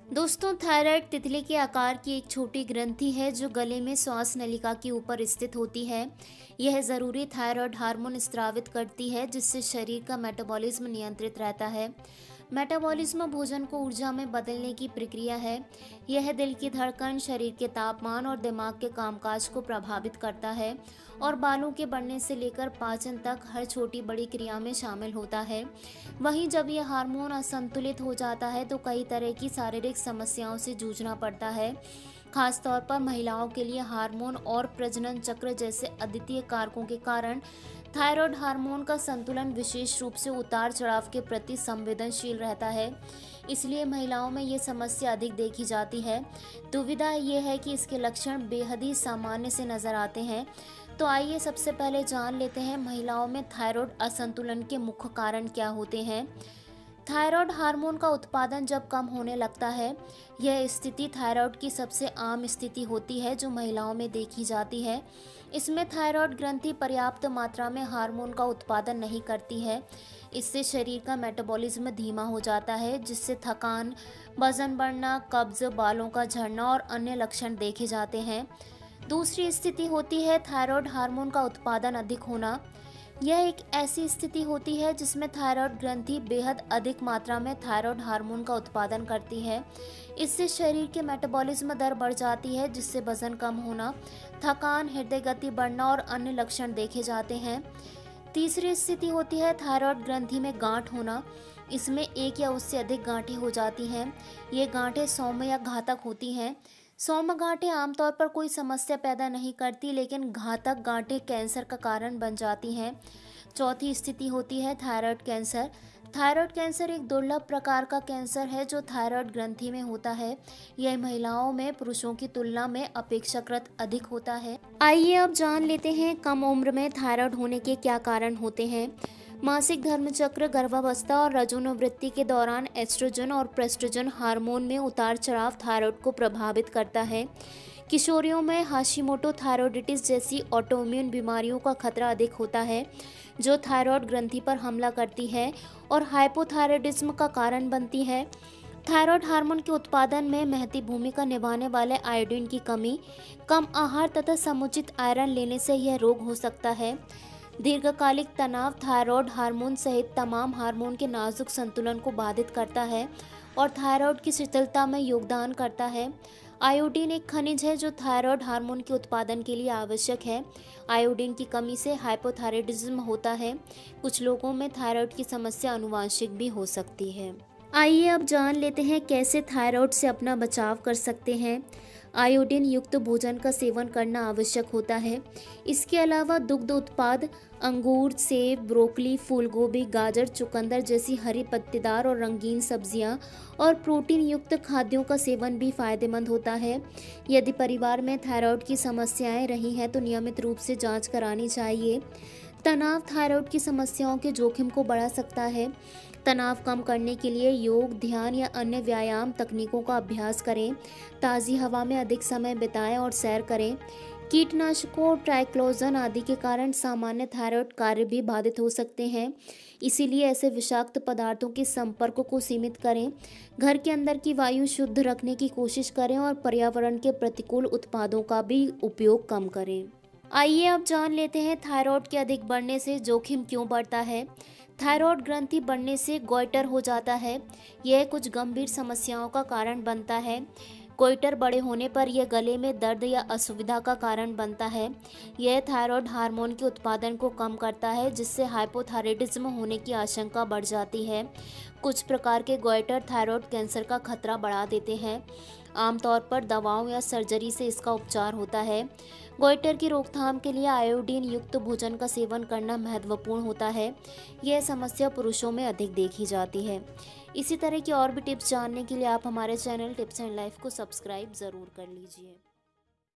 दोस्तों, थायराइड तितली के आकार की एक छोटी ग्रंथि है जो गले में श्वास नलिका के ऊपर स्थित होती है। यह ज़रूरी थायराइड हार्मोन स्रावित करती है जिससे शरीर का मेटाबॉलिज्म नियंत्रित रहता है। मेटाबॉलिज्म भोजन को ऊर्जा में बदलने की प्रक्रिया है। यह दिल की धड़कन, शरीर के तापमान और दिमाग के कामकाज को प्रभावित करता है और बालों के बढ़ने से लेकर पाचन तक हर छोटी बड़ी क्रिया में शामिल होता है। वहीं जब यह हार्मोन असंतुलित हो जाता है तो कई तरह की शारीरिक समस्याओं से जूझना पड़ता है। खासतौर पर महिलाओं के लिए हार्मोन और प्रजनन चक्र जैसे अद्वितीय कारकों के कारण थायराइड हार्मोन का संतुलन विशेष रूप से उतार चढ़ाव के प्रति संवेदनशील रहता है। इसलिए महिलाओं में ये समस्या अधिक देखी जाती है। दुविधा ये है कि इसके लक्षण बेहद ही सामान्य से नजर आते हैं। तो आइए सबसे पहले जान लेते हैं महिलाओं में थायराइड असंतुलन के मुख्य कारण क्या होते हैं। थायराइड हार्मोन का उत्पादन जब कम होने लगता है, यह स्थिति थायराइड की सबसे आम स्थिति होती है जो महिलाओं में देखी जाती है। इसमें थायराइड ग्रंथि पर्याप्त मात्रा में हार्मोन का उत्पादन नहीं करती है। इससे शरीर का मेटाबॉलिज्म धीमा हो जाता है जिससे थकान, वजन बढ़ना, कब्ज, बालों का झड़ना और अन्य लक्षण देखे जाते हैं। दूसरी स्थिति होती है थायराइड हार्मोन का उत्पादन अधिक होना। यह एक ऐसी स्थिति होती है जिसमें थायराइड ग्रंथि बेहद अधिक मात्रा में थायराइड हार्मोन का उत्पादन करती है। इससे शरीर के मेटाबॉलिज्म दर बढ़ जाती है जिससे वजन कम होना, थकान, हृदय गति बढ़ना और अन्य लक्षण देखे जाते हैं। तीसरी स्थिति होती है थायराइड ग्रंथि में गांठ होना। इसमें एक या उससे अधिक गांठें हो जाती हैं। ये गांठें सौम्य या घातक होती हैं। सौम्य गांठें आमतौर पर कोई समस्या पैदा नहीं करती, लेकिन घातक गांठें कैंसर का कारण बन जाती हैं। चौथी स्थिति होती है थायराइड कैंसर। थायराइड कैंसर एक दुर्लभ प्रकार का कैंसर है जो थायराइड ग्रंथि में होता है। यह महिलाओं में पुरुषों की तुलना में अपेक्षाकृत अधिक होता है। आइए अब जान लेते हैं कम उम्र में थायराइड होने के क्या कारण होते हैं। मासिक धर्मचक्र, गर्भावस्था और रजोनिवृत्ति के दौरान एस्ट्रोजन और प्रेस्ट्रोजन हार्मोन में उतार चढ़ाव थायराइड को प्रभावित करता है। किशोरियों में हाशिमोटो थायराइडिटिस जैसी ऑटोइम्यून बीमारियों का खतरा अधिक होता है जो थायराइड ग्रंथि पर हमला करती है और हाइपोथायरायडिज्म का कारण बनती है। थायराइड हार्मोन के उत्पादन में महती भूमिका निभाने वाले आयोडीन की कमी, कम आहार तथा समुचित आयरन लेने से यह रोग हो सकता है। दीर्घकालिक तनाव थायराइड हार्मोन सहित तमाम हार्मोन के नाजुक संतुलन को बाधित करता है और थायराइड की शिथिलता में योगदान करता है। आयोडीन एक खनिज है जो थायराइड हार्मोन के उत्पादन के लिए आवश्यक है। आयोडीन की कमी से हाइपोथायरायडिज्म होता है। कुछ लोगों में थायराइड की समस्या आनुवंशिक भी हो सकती है। आइए अब जान लेते हैं कैसे थायराइड से अपना बचाव कर सकते हैं। आयोडीन युक्त भोजन का सेवन करना आवश्यक होता है। इसके अलावा दुग्ध उत्पाद, अंगूर, सेब, ब्रोकली, फूलगोभी, गाजर, चुकंदर जैसी हरी पत्तेदार और रंगीन सब्जियां और प्रोटीन युक्त खाद्यों का सेवन भी फायदेमंद होता है। यदि परिवार में थायराइड की समस्याएं रही हैं तो नियमित रूप से जांच करानी चाहिए। तनाव थायराइड की समस्याओं के जोखिम को बढ़ा सकता है। तनाव कम करने के लिए योग, ध्यान या अन्य व्यायाम तकनीकों का अभ्यास करें। ताज़ी हवा में अधिक समय बिताएं और सैर करें। कीटनाशकों, ट्राइक्लोजन आदि के कारण सामान्य थायराइड कार्य भी बाधित हो सकते हैं। इसीलिए ऐसे विषाक्त पदार्थों के संपर्क को सीमित करें। घर के अंदर की वायु शुद्ध रखने की कोशिश करें और पर्यावरण के प्रतिकूल उत्पादों का भी उपयोग कम करें। आइए अब जान लेते हैं थायराइड के अधिक बढ़ने से जोखिम क्यों बढ़ता है। थायराइड ग्रंथि बढ़ने से गोइटर हो जाता है। यह कुछ गंभीर समस्याओं का कारण बनता है। गोइटर बड़े होने पर यह गले में दर्द या असुविधा का कारण बनता है। यह थायराइड हार्मोन के उत्पादन को कम करता है जिससे हाइपोथायरायडिज्म होने की आशंका बढ़ जाती है। कुछ प्रकार के गोइटर थायराइड कैंसर का खतरा बढ़ा देते हैं। आमतौर पर दवाओं या सर्जरी से इसका उपचार होता है। गोइटर की रोकथाम के लिए आयोडीन युक्त भोजन का सेवन करना महत्वपूर्ण होता है। यह समस्या पुरुषों में अधिक देखी जाती है। इसी तरह की और भी टिप्स जानने के लिए आप हमारे चैनल टिप्स एंड लाइफ को सब्सक्राइब ज़रूर कर लीजिए।